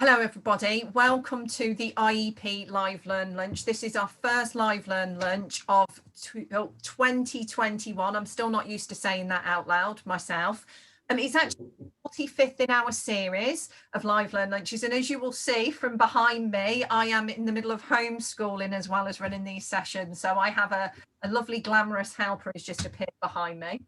Hello everybody, welcome to the IEP Live Learn Lunch. This is our first Live Learn Lunch of 2021. I'm still not used to saying that out loud myself. It's actually the 45th in our series of Live Learn Lunches, and as you will see from behind me, I am in the middle of homeschooling as well as running these sessions. So I have a lovely glamorous helper who's just appeared behind me.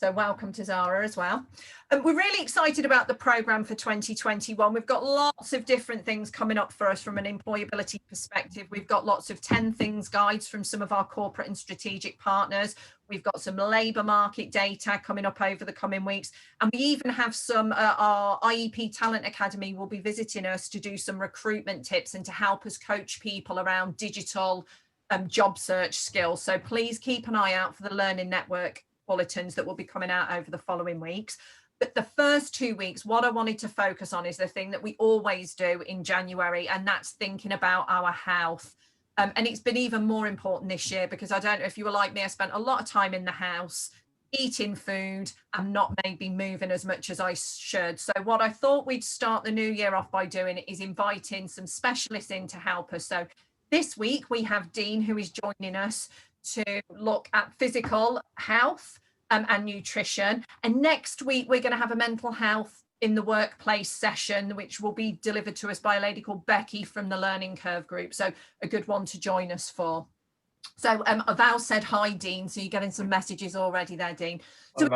So welcome to Zara as well. We're really excited about the programme for 2021. We've got lots of different things coming up for us from an employability perspective. We've got lots of 10 things guides from some of our corporate and strategic partners. We've got some labour market data coming up over the coming weeks. And we even have some, our IEP Talent Academy will be visiting us to do some recruitment tips and to help us coach people around digital job search skills. So please keep an eye out for the Learning Network bulletins that will be coming out over the following weeks. But the first 2 weeks, what I wanted to focus on is the thing that we always do in January, and that's thinking about our health. And it's been even more important this year because I don't know if you were like me, I spent a lot of time in the house eating food and not maybe moving as much as I should. So what I thought we'd start the new year off by doing is inviting some specialists in to help us. So this week we have Dean, who is joining us to look at physical health and nutrition. And next week, we're going to have a mental health in the workplace session, which will be delivered to us by a lady called Becky from the Learning Curve group. So a good one to join us for. So Val said hi, Dean. So you're getting some messages already there, Dean. So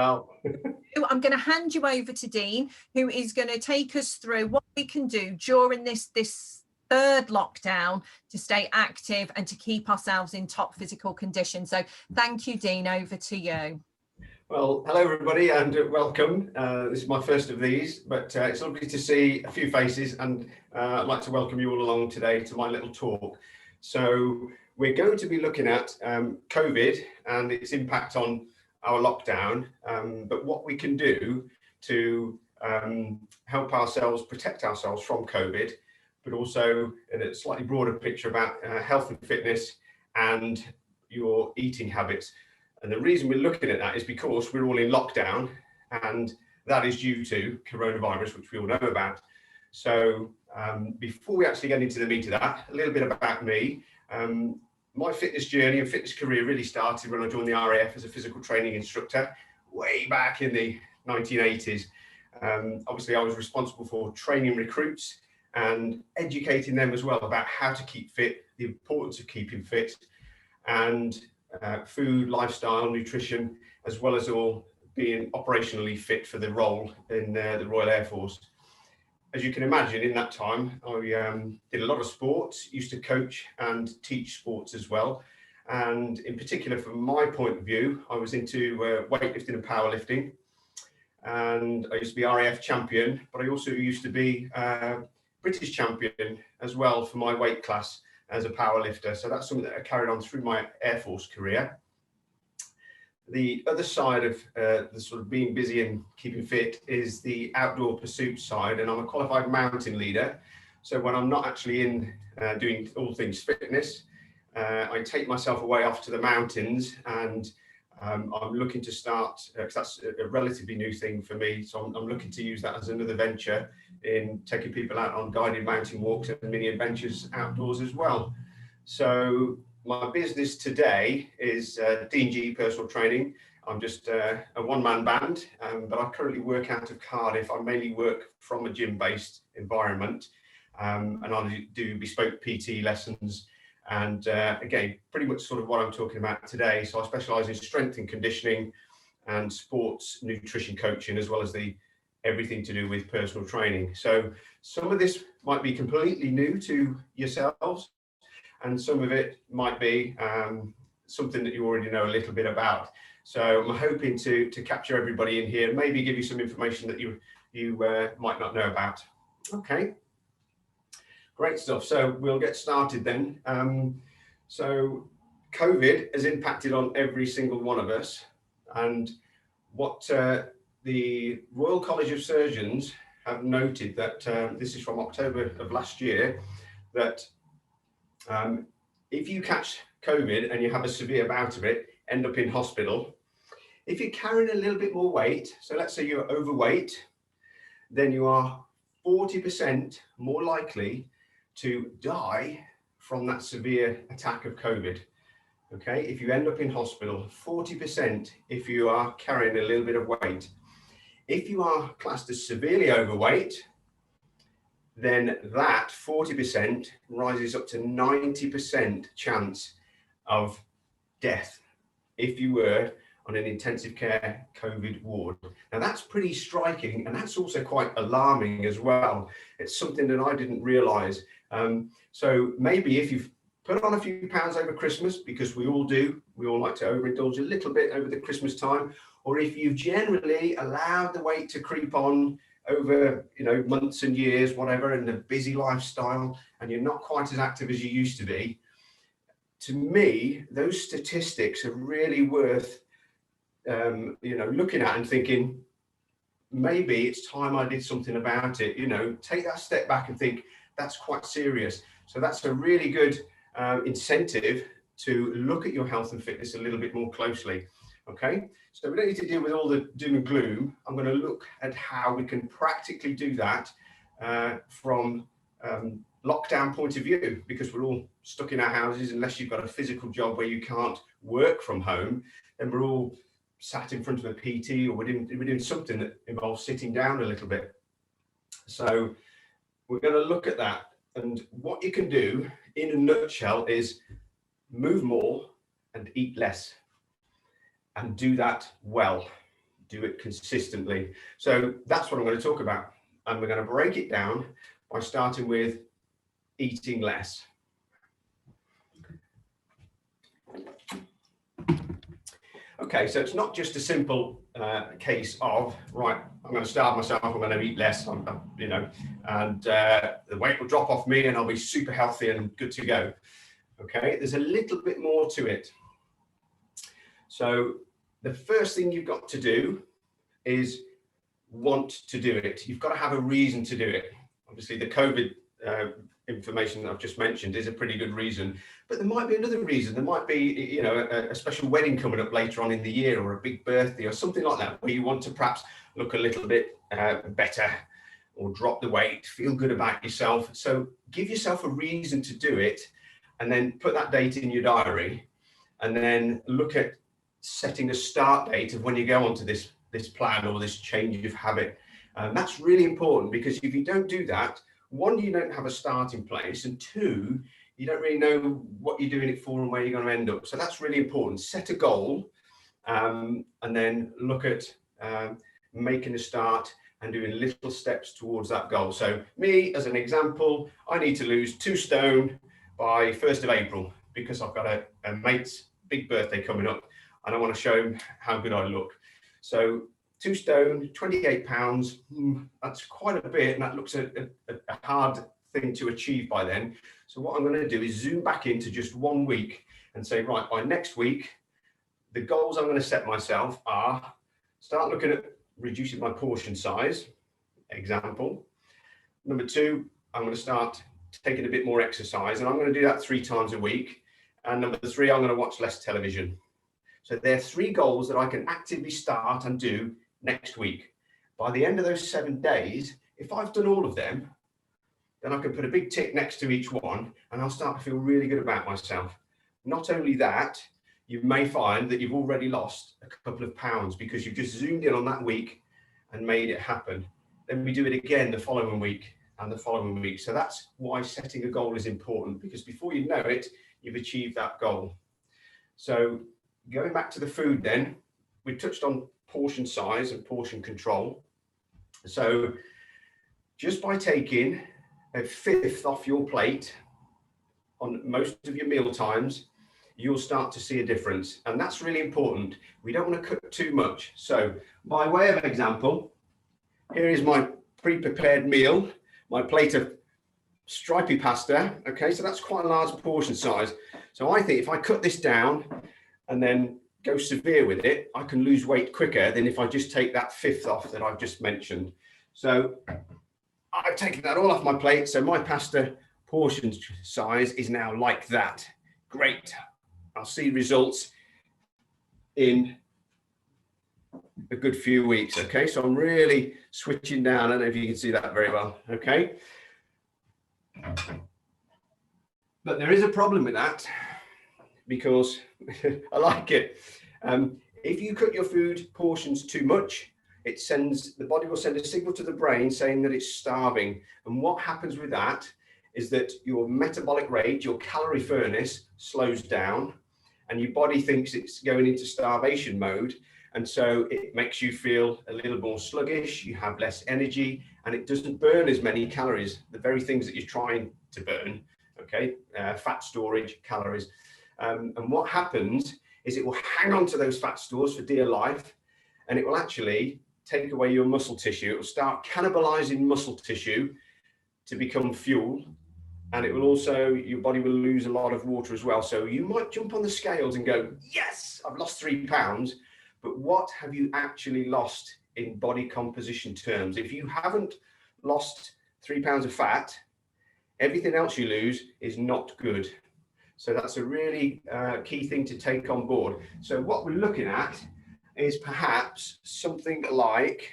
I'm going to hand you over to Dean, who is going to take us through what we can do during this third lockdown to stay active and to keep ourselves in top physical condition. So thank you, Dean, over to you. Well, hello everybody and welcome. This is my first of these, but it's lovely to see a few faces, and I'd like to welcome you all along today to my little talk. So we're going to be looking at COVID and its impact on our lockdown, but what we can do to help ourselves protect ourselves from COVID, but also in a slightly broader picture about health and fitness and your eating habits. And the reason we're looking at that is because we're all in lockdown, and that is due to coronavirus, which we all know about. So before we actually get into the meat of that, a little bit about me. My fitness journey and fitness career really started when I joined the RAF as a physical training instructor way back in the 1980s. Obviously, I was responsible for training recruits and educating them as well about how to keep fit, the importance of keeping fit, and food, lifestyle, nutrition, as well as all being operationally fit for the role in the Royal Air Force. As you can imagine, in that time, I did a lot of sports, used to coach and teach sports as well. And in particular, from my point of view, I was into weightlifting and powerlifting. And I used to be RAF champion, but I also used to be British champion as well for my weight class as a powerlifter. So that's something that I carried on through my Air Force career. The other side of the sort of being busy and keeping fit is the outdoor pursuit side, and I'm a qualified mountain leader. So when I'm not actually in doing all things fitness, I take myself away off to the mountains, and I'm looking to start, because that's a relatively new thing for me, so I'm looking to use that as another venture in taking people out on guided mountain walks and mini adventures outdoors as well. So my business today is D&G Personal Training. I'm just a one-man band, but I currently work out of Cardiff. I mainly work from a gym-based environment, and I do bespoke PT lessons. And again, pretty much sort of what I'm talking about today. So I specialise in strength and conditioning and sports nutrition coaching, as well as the everything to do with personal training. So some of this might be completely new to yourselves, and some of it might be something that you already know a little bit about. So I'm hoping to capture everybody in here and maybe give you some information that you might not know about. Okay. Great stuff. So we'll get started then. So COVID has impacted on every single one of us, and what the Royal College of Surgeons have noted, that this is from October of last year, that if you catch COVID and you have a severe bout of it, end up in hospital, if you're carrying a little bit more weight, so let's say you're overweight, then you are 40% more likely to die from that severe attack of COVID. Okay, if you end up in hospital, 40% if you are carrying a little bit of weight. If you are classed as severely overweight, then that 40% rises up to 90% chance of death if you were on an intensive care COVID ward. Now that's pretty striking, and that's also quite alarming as well. It's something that I didn't realize. So maybe if you've put on a few pounds over Christmas, because we all do, we all like to overindulge a little bit over the Christmas time, or if you've generally allowed the weight to creep on over, you know, months and years, whatever, in a busy lifestyle, and you're not quite as active as you used to be, to me, those statistics are really worth, you know, looking at and thinking, maybe it's time I did something about it. You know, take that step back and think that's quite serious. So that's a really good incentive to look at your health and fitness a little bit more closely. Okay, so we don't need to deal with all the doom and gloom. I'm going to look at how we can practically do that from lockdown point of view, because we're all stuck in our houses. Unless you've got a physical job where you can't work from home, then we're all sat in front of a PT, or we're doing something that involves sitting down a little bit. So we're going to look at that, and what you can do in a nutshell is move more and eat less, and do that well, do it consistently. So that's what I'm going to talk about, and we're going to break it down by starting with eating less. Okay, so it's not just a simple case of, right, I'm going to starve myself, I'm going to eat less, you know, and the weight will drop off me and I'll be super healthy and good to go. Okay, there's a little bit more to it. So the first thing you've got to do is want to do it. You've got to have a reason to do it. Obviously, the COVID information that I've just mentioned is a pretty good reason, but there might be another reason. There might be, you know, a special wedding coming up later on in the year, or a big birthday or something like that, where you want to perhaps look a little bit better, or drop the weight, feel good about yourself. So give yourself a reason to do it, and then put that date in your diary, and then look at setting a start date of when you go onto this plan or this change of habit. That's really important, because if you don't do that, one, you don't have a starting place, and two, you don't really know what you're doing it for and where you're going to end up. So that's really important. Set a goal, and then look at making a start and doing little steps towards that goal. So me, as an example, I need to lose 2 stone by 1st of April, because I've got a mate's big birthday coming up, and I want to show him how good I look. So 2 stone, 28 pounds, that's quite a bit, and that looks a hard thing to achieve by then. So what I'm going to do is zoom back into just 1 week and say, right, by next week, the goals I'm going to set myself are start looking at reducing my portion size, example. Number 2, I'm going to start taking a bit more exercise, and I'm going to do that 3 times a week. And number 3, I'm going to watch less television. So there are 3 goals that I can actively start and do next week. By the end of those 7 days, if I've done all of them, then I can put a big tick next to each one, and I'll start to feel really good about myself. Not only that, you may find that you've already lost a couple of pounds because you've just zoomed in on that week and made it happen. Then we do it again the following week and the following week. So that's why setting a goal is important, because before you know it, you've achieved that goal. So going back to the food then, we touched on portion size and portion control. So just by taking a 1/5 off your plate on most of your meal times, you'll start to see a difference. And that's really important. We don't want to cook too much. So by way of example, here is my pre-prepared meal, my plate of stripy pasta. Okay, so that's quite a large portion size. So I think if I cut this down and then go severe with it, I can lose weight quicker than if I just take that 1/5 off that I've just mentioned. So I've taken that all off my plate. So my pasta portion size is now like that. Great. I'll see results in a good few weeks. Okay, so I'm really switching down. I don't know if you can see that very well. Okay, but there is a problem with that, because I like it. If you cut your food portions too much, the body will send a signal to the brain saying that it's starving. And what happens with that is that your metabolic rate, your calorie furnace, slows down, and your body thinks it's going into starvation mode. And so it makes you feel a little more sluggish, you have less energy, and it doesn't burn as many calories, the very things that you're trying to burn, okay? Fat storage, calories. And what happens is it will hang on to those fat stores for dear life, and it will actually take away your muscle tissue. It will start cannibalizing muscle tissue to become fuel, and it will also, your body will lose a lot of water as well. So you might jump on the scales and go, yes, I've lost 3 pounds, but what have you actually lost in body composition terms? If you haven't lost 3 pounds of fat, everything else you lose is not good. So that's a really key thing to take on board. So what we're looking at is perhaps something like,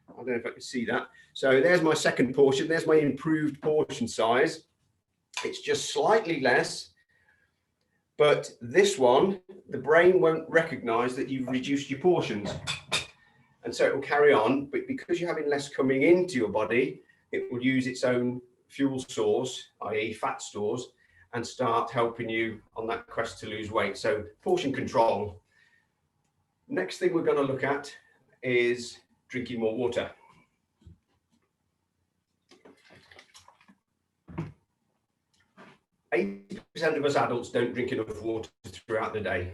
I don't know if I can see that. So there's my second portion. There's my improved portion size. It's just slightly less, but this one, the brain won't recognize that you've reduced your portions. And so it will carry on, but because you're having less coming into your body, it will use its own fuel source, i.e. fat stores, and start helping you on that quest to lose weight. So portion control. Next thing we're going to look at is drinking more water. 80% of us adults don't drink enough water throughout the day.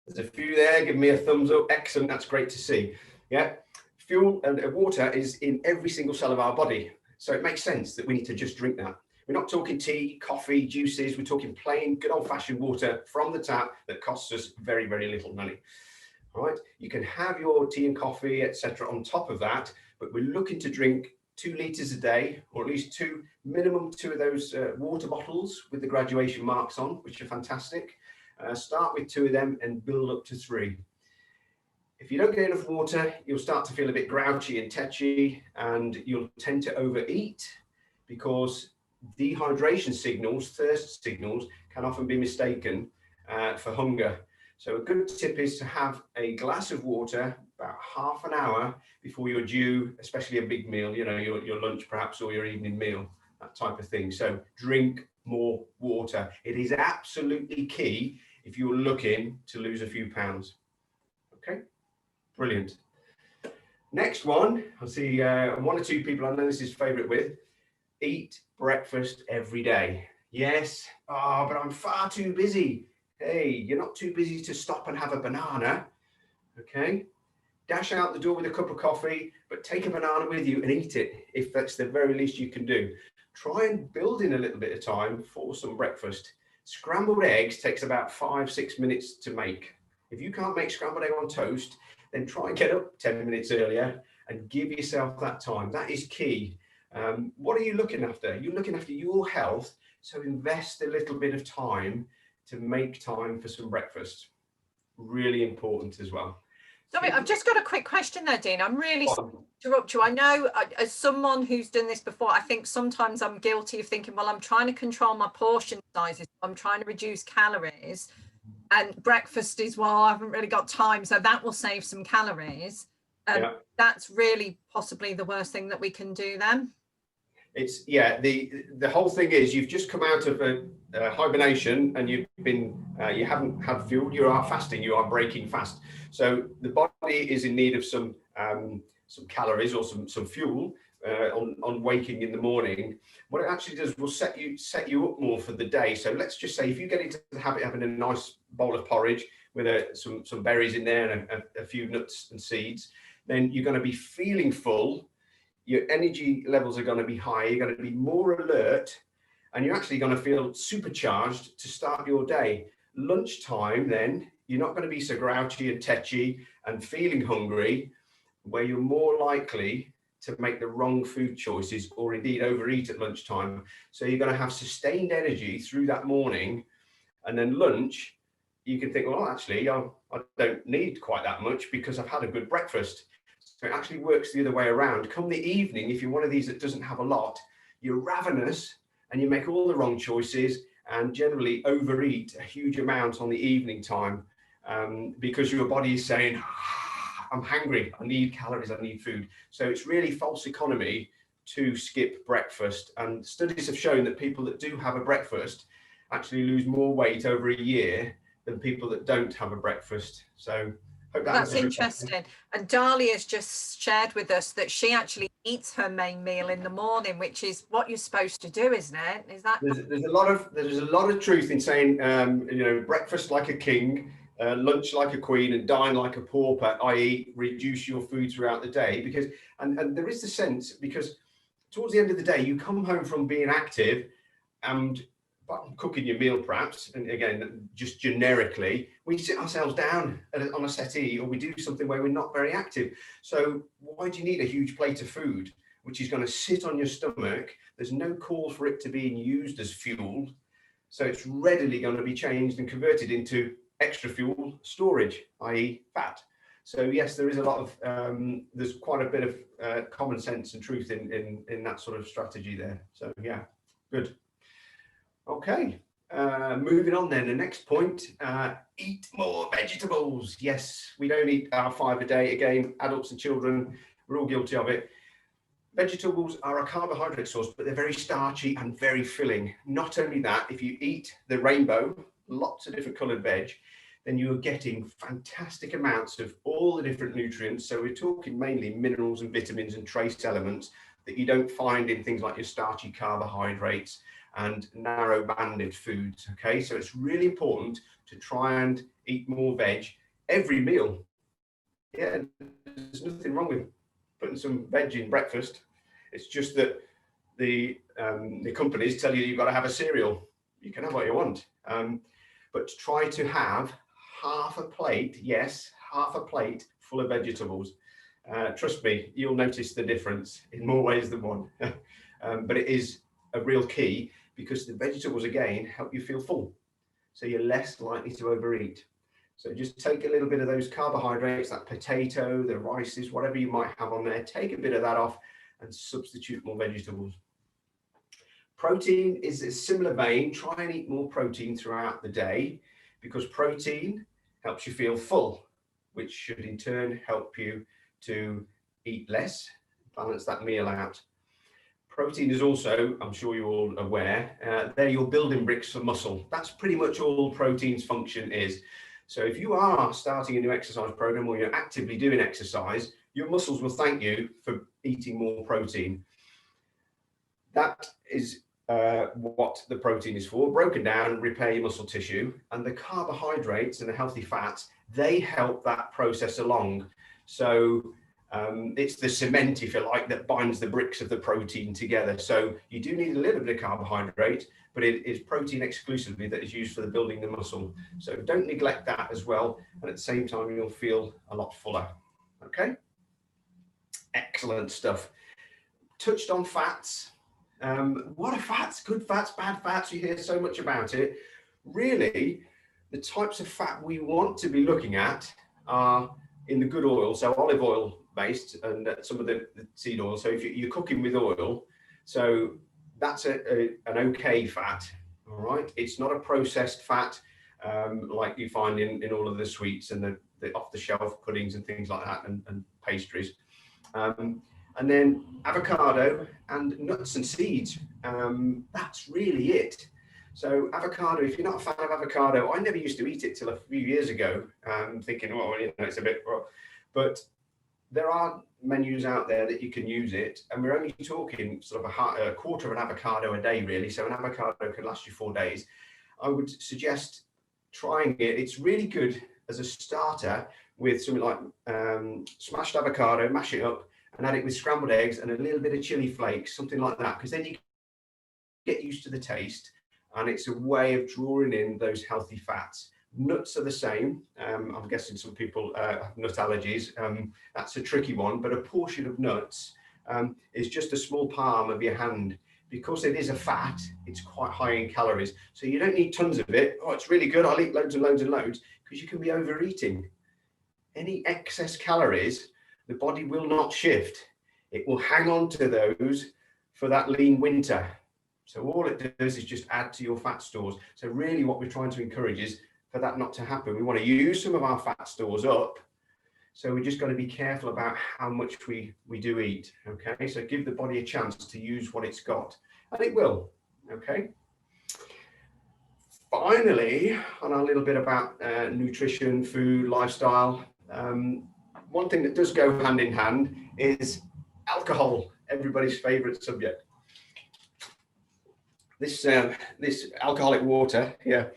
There's a few there, give me a thumbs up. Excellent, that's great to see. Yeah, fuel and water is in every single cell of our body. So it makes sense that we need to just drink that. We're not talking tea, coffee, juices. We're talking plain, good old-fashioned water from the tap that costs us very, very little money. All right, you can have your tea and coffee, etc. on top of that, but we're looking to drink 2 litres a day, or at least minimum two of those water bottles with the graduation marks on, which are fantastic. Start with 2 of them and build up to 3. If you don't get enough water, you'll start to feel a bit grouchy and tetchy, and you'll tend to overeat, because dehydration signals, thirst signals, can often be mistaken for hunger. So a good tip is to have a glass of water about half an hour before you're due, especially a big meal, you know, your lunch perhaps, or your evening meal, that type of thing. So drink more water. It is absolutely key if you're looking to lose a few pounds. Okay, brilliant. Next one, I see 1 or 2 people I know this is favourite with. Eat breakfast every day. Yes, but I'm far too busy. Hey, you're not too busy to stop and have a banana. Okay, dash out the door with a cup of coffee, but take a banana with you and eat it if that's the very least you can do. Try and build in a little bit of time for some breakfast. Scrambled eggs takes about 5-6 minutes to make. If you can't make scrambled egg on toast, then try and get up 10 minutes earlier and give yourself that time. That is key. What are you looking after? You're looking after your health, so invest a little bit of time to make time for some breakfast. Really important as well. Sorry, I've just got a quick question there, Dean. I'm really sorry to interrupt you. I know as someone who's done this before, I think sometimes I'm guilty of thinking, well, I'm trying to control my portion sizes. I'm trying to reduce calories, and breakfast is, well, I haven't really got time, so that will save some calories. Yeah. That's really possibly the worst thing that we can do then. It's, yeah, the whole thing is you've just come out of a hibernation, and you haven't had fuel. You are fasting. You are breaking fast. So the body is in need of some calories or some fuel on waking in the morning. What it actually does will set you up more for the day. So let's just say if you get into the habit of having a nice bowl of porridge with some berries in there and a few nuts and seeds, then you're going to be feeling full. Your energy levels are going to be high. You're going to be more alert, and you're actually going to feel supercharged to start your day. Lunchtime, then, you're not going to be so grouchy and tetchy and feeling hungry, where you're more likely to make the wrong food choices or indeed overeat at lunchtime. So you're going to have sustained energy through that morning, and then lunch, you can think, well, actually, I don't need quite that much because I've had a good breakfast. So it actually works the other way around. Come the evening, if you're one of these that doesn't have a lot, you're ravenous and you make all the wrong choices and generally overeat a huge amount on the evening time, because your body is saying, I'm hungry, I need calories, I need food. So it's really false economy to skip breakfast. And studies have shown that people that do have a breakfast actually lose more weight over a year than people that don't have a breakfast. So hope that That's answers your interesting. And Dahlia's just shared with us that she actually eats her main meal in the morning, which is what you're supposed to do, isn't it? Is that? There's a lot of truth in saying, breakfast like a king, lunch like a queen, and dine like a pauper, i.e., reduce your food throughout the day. Because and there is the sense, because towards the end of the day, you come home from being active and cooking your meal, perhaps, and again, just generically, we sit ourselves down on a settee, or we do something where we're not very active. So why do you need a huge plate of food which is going to sit on your stomach? There's no call for it to be used as fuel, so it's readily going to be changed and converted into extra fuel storage, i.e. fat. So yes, there is a lot of there's quite a bit of common sense and truth in that sort of strategy there. So yeah, good. Okay, moving on then. The next point, eat more vegetables. Yes, we don't eat our 5 a day. Again, adults and children, we're all guilty of it. Vegetables are a carbohydrate source, but they're very starchy and very filling. Not only that, if you eat the rainbow, lots of different coloured veg, then you're getting fantastic amounts of all the different nutrients. So we're talking mainly minerals and vitamins and trace elements that you don't find in things like your starchy carbohydrates and narrow banded foods. Okay, so it's really important to try and eat more veg every meal. Yeah, there's nothing wrong with putting some veg in breakfast. It's just that the companies tell you you've got to have a cereal. You can have what you want, but try to have half a plate. Yes, half a plate full of vegetables. Trust me, you'll notice the difference in more ways than one. But it is a real key, because the vegetables again help you feel full, so you're less likely to overeat. So just take a little bit of those carbohydrates, that potato, the rices, whatever you might have on there, take a bit of that off and substitute more vegetables. Protein is a similar vein. Try and eat more protein throughout the day, because protein helps you feel full, which should in turn help you to eat less, balance that meal out. Protein is also, I'm sure you're all aware, they're your building bricks for muscle. That's pretty much all protein's function is. So if you are starting a new exercise program, or you're actively doing exercise, your muscles will thank you for eating more protein. That is what the protein is for, broken down, repair your muscle tissue. And the carbohydrates and the healthy fats, they help that process along. So it's the cement, if you like, that binds the bricks of the protein together. So you do need a little bit of carbohydrate, but it is protein exclusively that is used for the building the muscle. So don't neglect that as well. And at the same time, you'll feel a lot fuller. Okay. Excellent stuff. Touched on fats. What are fats? Good fats, bad fats? You hear so much about it. Really, the types of fat we want to be looking at are in the good oil, so olive oil based, and some of the seed oil. So if you're cooking with oil, so that's an okay fat. All right, it's not a processed fat like you find in all of the sweets and the off-the-shelf puddings and things like that, and pastries. And then avocado and nuts and seeds. That's really it. So avocado, if you're not a fan of avocado, I never used to eat it till a few years ago, thinking, well, it's a bit raw. But there are menus out there that you can use it, and we're only talking sort of a quarter of an avocado a day, really. So an avocado can last you 4 days. I would suggest trying it. It's really good as a starter with something like smashed avocado, mash it up, and add it with scrambled eggs and a little bit of chili flakes, something like that, because then you get used to the taste, and it's a way of drawing in those healthy fats. Nuts are the same. I'm guessing some people have nut allergies. That's a tricky one, but a portion of nuts is just a small palm of your hand. because it is a fat, it's quite high in calories. So you don't need tons of it. Oh, it's really good, I'll eat loads and loads and loads, because you can be overeating. Any excess calories, the body will not shift. It will hang on to those for that lean winter. So all it does is just add to your fat stores. So really what we're trying to encourage is for that not to happen. We want to use some of our fat stores up. So we just got to be careful about how much we do eat. Okay, so give the body a chance to use what it's got, and it will. Okay. Finally, on a little bit about nutrition, food, lifestyle. One thing that does go hand in hand is alcohol, everybody's favorite subject. This alcoholic water here.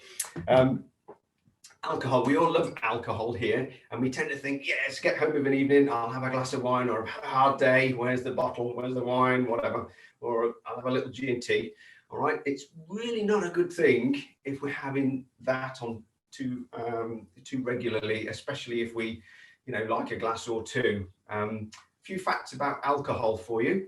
Alcohol, we all love alcohol here, and we tend to think, yes, get home of an evening, I'll have a glass of wine, or I've had a hard day, where's the bottle, where's the wine, whatever, or I'll have a little G&T. All right, it's really not a good thing if we're having that on too regularly, especially if we, like a glass or two. A few facts about alcohol for you.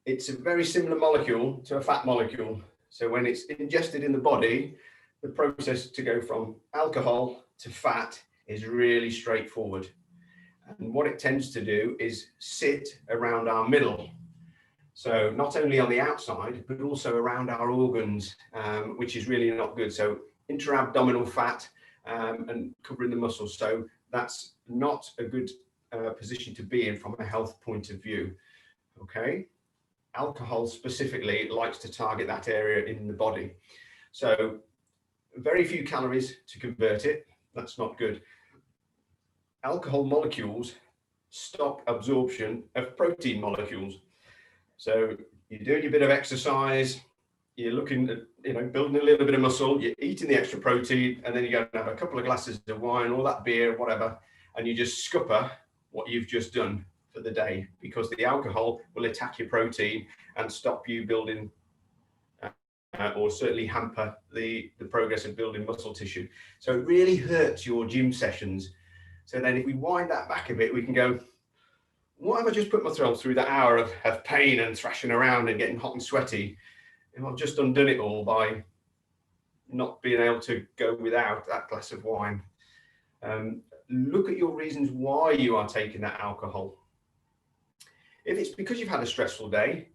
It's a very similar molecule to a fat molecule. So when it's ingested in the body, the process to go from alcohol to fat is really straightforward. And what it tends to do is sit around our middle. So not only on the outside, but also around our organs, which is really not good. So intra-abdominal fat and covering the muscles. So that's not a good position to be in from a health point of view. Okay. Alcohol specifically likes to target that area in the body. So very few calories to convert it. That's not good. Alcohol molecules stop absorption of protein molecules. So you're doing your bit of exercise, you're looking at, building a little bit of muscle, you're eating the extra protein, and then you go and have a couple of glasses of wine or that beer, whatever, and you just scupper what you've just done for the day, because the alcohol will attack your protein and stop you building or certainly hamper the progress of building muscle tissue. So it really hurts your gym sessions. So then if we wind that back a bit, we can go, why have I just put myself through that hour of pain and thrashing around and getting hot and sweaty? And I've just undone it all by not being able to go without that glass of wine. Look at your reasons why you are taking that alcohol. If it's because you've had a stressful day,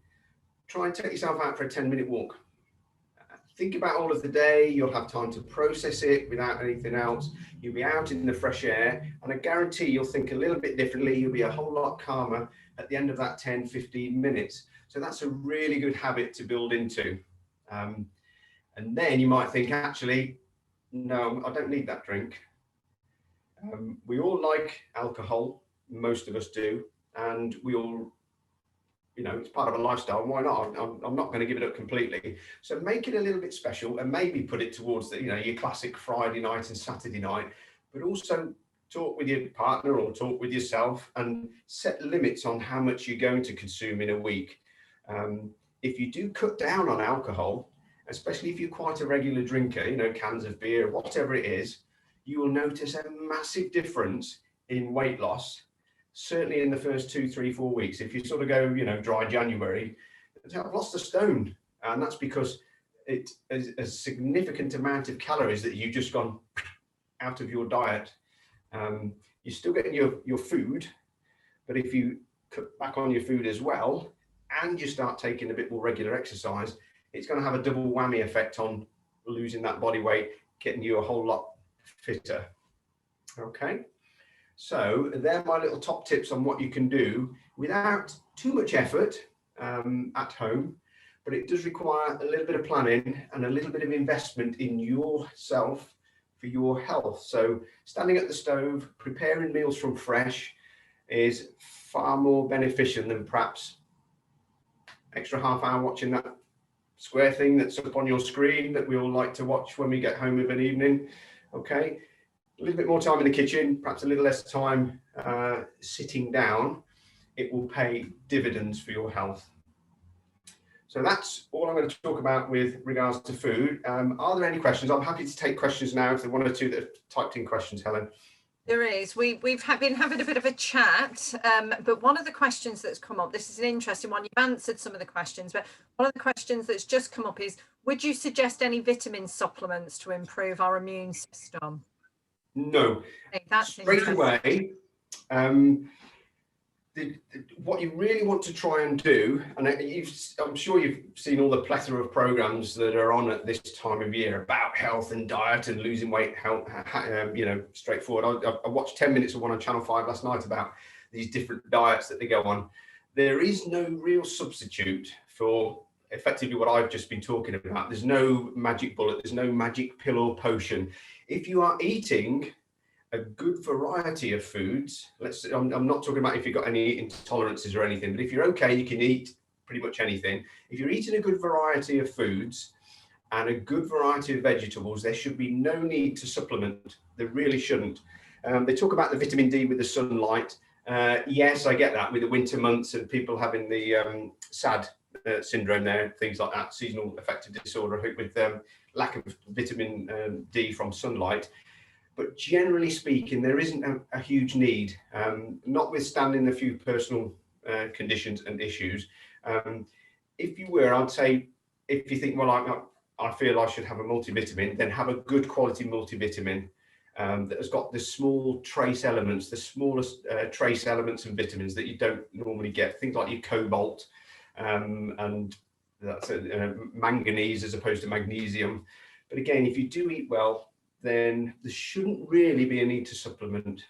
try and take yourself out for a 10-minute walk. Think about all of the day, you'll have time to process it without anything else. You'll be out in the fresh air, and I guarantee you'll think a little bit differently. You'll be a whole lot calmer at the end of that 10, 15 minutes. So that's a really good habit to build into. And then you might think, actually, no, I don't need that drink. We all like alcohol, most of us do, and we all, it's part of a lifestyle. Why not? I'm not going to give it up completely. So make it a little bit special, and maybe put it towards the, your classic Friday night and Saturday night, but also talk with your partner or talk with yourself and set limits on how much you're going to consume in a week. If you do cut down on alcohol, especially if you're quite a regular drinker, cans of beer, whatever it is, you will notice a massive difference in weight loss. Certainly in the first 2, 3, 4 weeks. If you sort of go, dry January, I've lost a stone. And that's because it is a significant amount of calories that you've just gone out of your diet. You're still getting your food, but if you cut back on your food as well, and you start taking a bit more regular exercise, it's going to have a double whammy effect on losing that body weight, getting you a whole lot fitter. Okay. So they're my little top tips on what you can do without too much effort at home, but it does require a little bit of planning and a little bit of investment in yourself for your health. So standing at the stove, preparing meals from fresh is far more beneficial than perhaps extra half hour watching that square thing that's up on your screen that we all like to watch when we get home of an evening. Okay. A little bit more time in the kitchen, perhaps a little less time sitting down, it will pay dividends for your health. So that's all I'm going to talk about with regards to food. Are there any questions? I'm happy to take questions now if there are one or two that have typed in questions, Helen. There is. We've been having a bit of a chat, but one of the questions that's come up, this is an interesting one. You've answered some of the questions, but one of the questions that's just come up is, would you suggest any vitamin supplements to improve our immune system? No. Okay, that's Straight interesting. away, what you really want to try and do, and I'm sure you've seen all the plethora of programs that are on at this time of year about health and diet and losing weight, straightforward. I watched 10 minutes of one on Channel 5 last night about these different diets that they go on. There is no real substitute for effectively what I've just been talking about. There's no magic bullet, there's no magic pill or potion. If you are eating a good variety of foods, I'm not talking about if you've got any intolerances or anything, but if you're okay, you can eat pretty much anything. If you're eating a good variety of foods and a good variety of vegetables, there should be no need to supplement. There really shouldn't. They talk about the vitamin D with the sunlight. Yes, I get that with the winter months and people having the SAD syndrome there, things like that, seasonal affective disorder with lack of vitamin D from sunlight. But generally speaking, there isn't a huge need, notwithstanding a few personal conditions and issues. If you were, I'd say, if you think, well, I feel I should have a multivitamin, then have a good quality multivitamin that has got the small trace elements, the smallest trace elements and vitamins that you don't normally get, things like your cobalt and that's manganese as opposed to magnesium. But again, if you do eat well, then there shouldn't really be a need to supplement.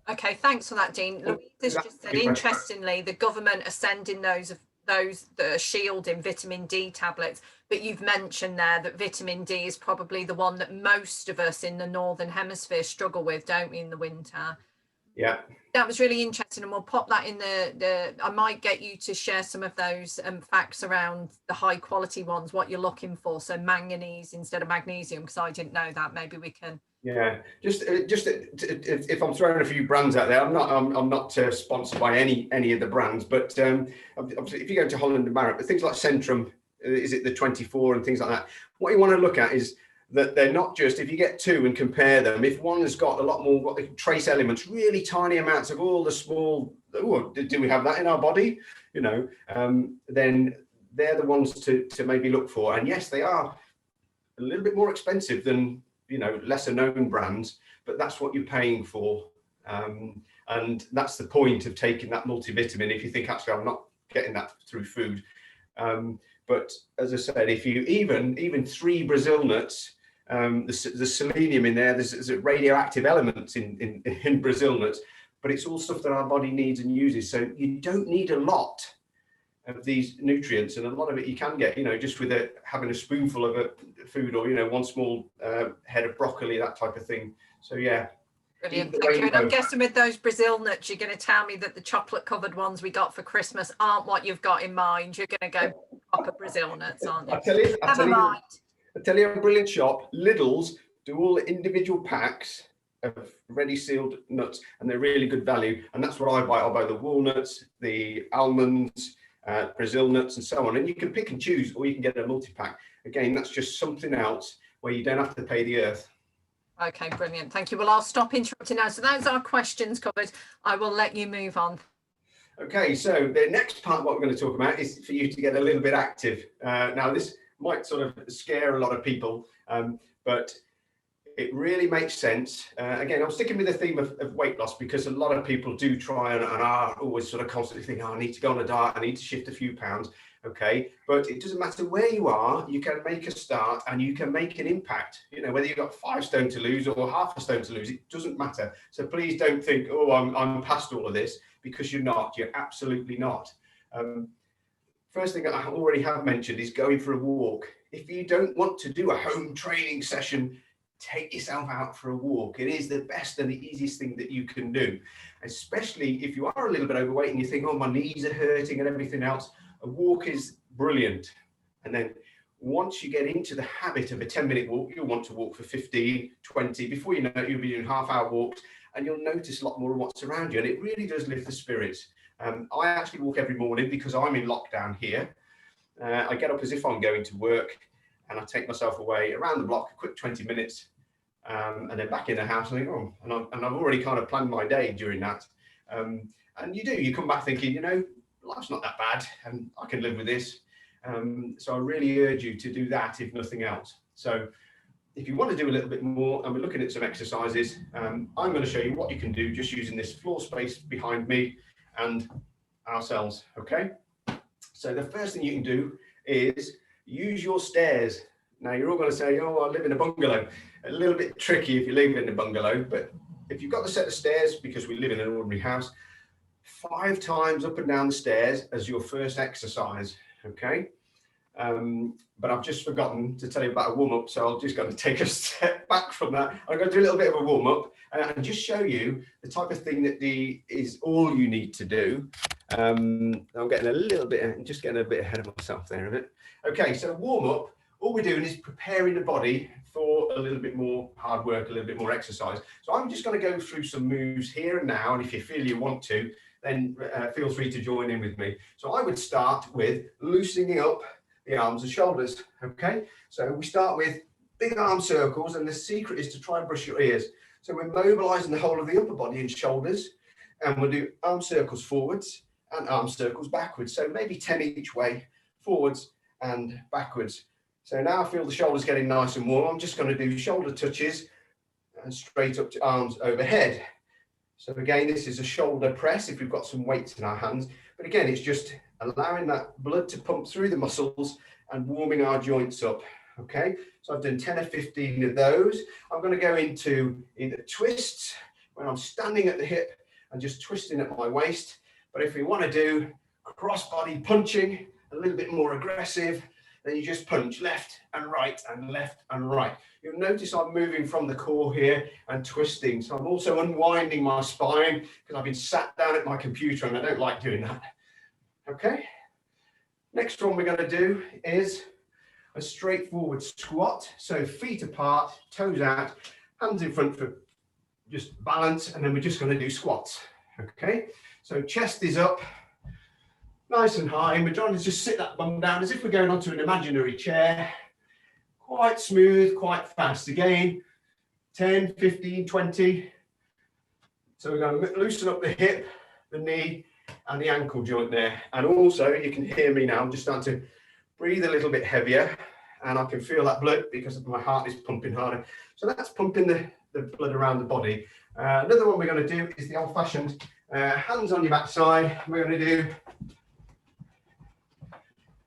Okay, thanks for that, Dean. Louise just said, interestingly, the government are sending those that are shielding vitamin D tablets, but you've mentioned there that vitamin D is probably the one that most of us in the Northern Hemisphere struggle with, don't we, in the winter? Yeah, that was really interesting, and we'll pop that in I might get you to share some of those facts around the high quality ones, what you're looking for. So manganese instead of magnesium, because I didn't know that. Maybe we can. Yeah, just if I'm throwing a few brands out there, I'm not sponsored by any of the brands, but if you go to Holland and Barrett, things like Centrum, is it the 24 and things like that, what you want to look at is that they're not just, if you get two and compare them, if one has got a lot more what they trace elements, really tiny amounts of all the small, do we have that in our body? Then they're the ones to maybe look for. And yes, they are a little bit more expensive than, lesser known brands, but that's what you're paying for. And that's the point of taking that multivitamin. If you think, actually, I'm not getting that through food. But as I said, if you even 3 Brazil nuts, the selenium in there's radioactive elements in Brazil nuts, but it's all stuff that our body needs and uses. So you don't need a lot of these nutrients, and a lot of it you can get, just with having a spoonful of a food, or one small head of broccoli, that type of thing. So yeah. Brilliant, thank you. And I'm guessing with those Brazil nuts, you're going to tell me that the chocolate covered ones we got for Christmas aren't what you've got in mind. You're going to go proper Brazil nuts, aren't you? I tell you a brilliant shop, Lidl's, do all the individual packs of ready sealed nuts, and they're really good value. And that's what I buy. I'll buy the walnuts, the almonds, Brazil nuts, and so on. And you can pick and choose, or you can get a multi-pack. Again, that's just something else where you don't have to pay the earth. Okay, brilliant. Thank you. Well, I'll stop interrupting now. So those are questions covered. I will let you move on. Okay, so the next part, what we're going to talk about is for you to get a little bit active. Now, this might sort of scare a lot of people, but it really makes sense. Again, I'm sticking with the theme of weight loss, because a lot of people do try and are always sort of constantly thinking, I need to go on a diet, I need to shift a few pounds. Okay, but it doesn't matter where you are, you can make a start and you can make an impact. Whether you've got 5 stone to lose or half a stone to lose, it doesn't matter. So please don't think, oh, I'm past all of this, because you're not. You're absolutely not. First thing I already have mentioned is going for a walk. If you don't want to do a home training session, take yourself out for a walk. It is the best and the easiest thing that you can do, especially if you are a little bit overweight and you think, oh, my knees are hurting and everything else. A walk is brilliant. And then once you get into the habit of a 10-minute walk, you'll want to walk for 15, 20. Before you know it, you'll be doing half-hour walks, and you'll notice a lot more of what's around you. And it really does lift the spirits. I actually walk every morning because I'm in lockdown here. I get up as if I'm going to work, and I take myself away around the block, a quick 20 minutes, and then back in the house and think, oh, and I've already kind of planned my day during that. And you come back thinking, you know, life's not that bad and I can live with this. So I really urge you to do that, if nothing else. So if you want to do a little bit more, and we're looking at some exercises, I'm going to show you what you can do just using this floor space behind me and ourselves. Okay. So the first thing you can do is use your stairs. Now you're all going to say, oh, I live in a bungalow. A little bit tricky if you live in a bungalow, but if you've got the set of stairs, because we live in an ordinary house, 5 times up and down the stairs as your first exercise. Okay. But I've just forgotten to tell you about a warm-up, so I'm just going to take a step back from that. I'm going to do a little bit of a warm-up and just show you the type of thing that is all you need to do. I'm getting a little bit, just getting a bit ahead of myself there a bit. Okay, so warm-up, all we're doing is preparing the body for a little bit more hard work, a little bit more exercise. So I'm just going to go through some moves here and now, and if you feel you want to, then feel free to join in with me. So I would start with loosening up the arms and shoulders. Okay, so we start with big arm circles, and the secret is to try and brush your ears. So we're mobilizing the whole of the upper body and shoulders, and we'll do arm circles forwards and arm circles backwards. So maybe 10 each way, forwards and backwards. So now I feel the shoulders getting nice and warm. I'm just going to do shoulder touches and straight up to arms overhead. So again, this is a shoulder press if we've got some weights in our hands. But again, it's just allowing that blood to pump through the muscles and warming our joints up. Okay, so I've done 10 or 15 of those. I'm going to go into either twists when I'm standing at the hip and just twisting at my waist. But if we want to do cross body punching, a little bit more aggressive, then you just punch left and right and left and right. You'll notice I'm moving from the core here and twisting. So I'm also unwinding my spine because I've been sat down at my computer and I don't like doing that. Okay. Next one we're going to do is a straightforward squat. So feet apart, toes out, hands in front for just balance. And then we're just going to do squats. Okay. So chest is up, nice and high. And we're trying to just sit that bum down as if we're going onto an imaginary chair. Quite smooth, quite fast. Again, 10, 15, 20. So we're going to loosen up the hip, the knee, and the ankle joint there. And also, you can hear me now, I'm just starting to breathe a little bit heavier, and I can feel that blood because my heart is pumping harder. So that's pumping the blood around the body. Another one we're going to do is the old-fashioned hands on your backside. We're going to do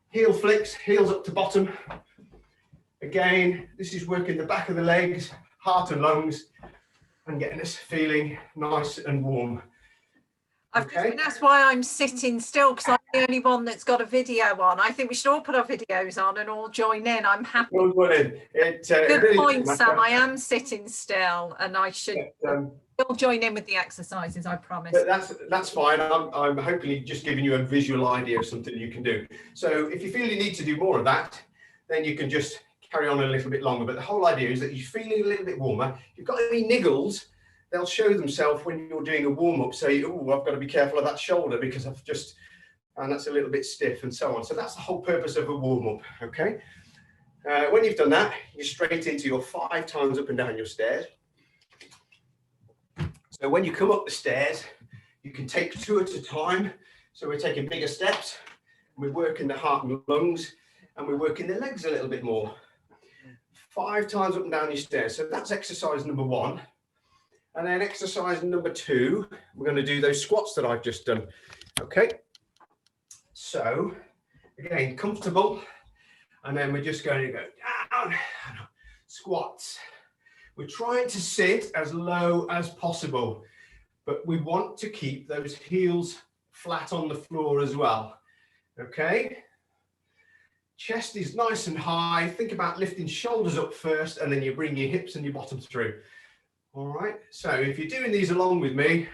heel flicks, heels up to bottom. Again, this is working the back of the legs, heart and lungs, and getting us feeling nice and warm. That's why I'm sitting still, because I'm the only one that's got a video on. I think we should all put our videos on and all join in. I'm happy. Good point, Sam. I am sitting still, and I should all join in with the exercises, I promise. But that's fine. I'm hopefully just giving you a visual idea of something you can do. So if you feel you need to do more of that, then you can just carry on a little bit longer. But the whole idea is that you're feeling a little bit warmer. If you've got any niggles, they'll show themselves when you're doing a warm-up. Say, oh, I've got to be careful of that shoulder because and that's a little bit stiff and so on. So that's the whole purpose of a warm-up, okay? When you've done that, you're straight into your 5 times up and down your stairs. So when you come up the stairs, you can take 2 at a time. So we're taking bigger steps. We're working the heart and lungs, and we're working the legs a little bit more. 5 times up and down your stairs. So that's exercise number 1. And then exercise number 2, we're going to do those squats that I've just done. Okay. So again, comfortable. And then we're just going to go down, squats. We're trying to sit as low as possible, but we want to keep those heels flat on the floor as well. Okay. Chest is nice and high. Think about lifting shoulders up first, and then you bring your hips and your bottom through. All right, so if you're doing these along with me,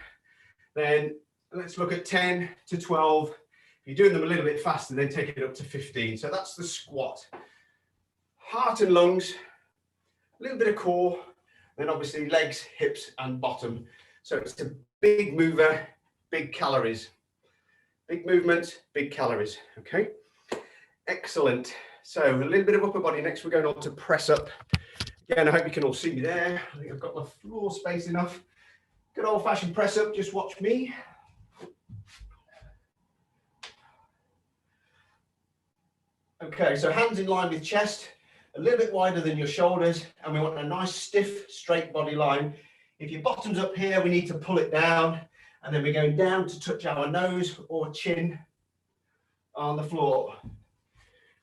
then let's look at 10 to 12. If you're doing them a little bit faster, then take it up to 15. So that's the squat. Heart and lungs, a little bit of core, then obviously legs, hips, and bottom. So it's a big mover, big calories. Big movement, big calories, okay? Excellent. So a little bit of upper body. Next, we're going on to press up. Again, I hope you can all see me there. I think I've got my floor space enough. Good old fashioned press up, just watch me. Okay, so hands in line with chest, a little bit wider than your shoulders, and we want a nice stiff, straight body line. If your bottom's up here, we need to pull it down, and then we're going down to touch our nose or chin on the floor.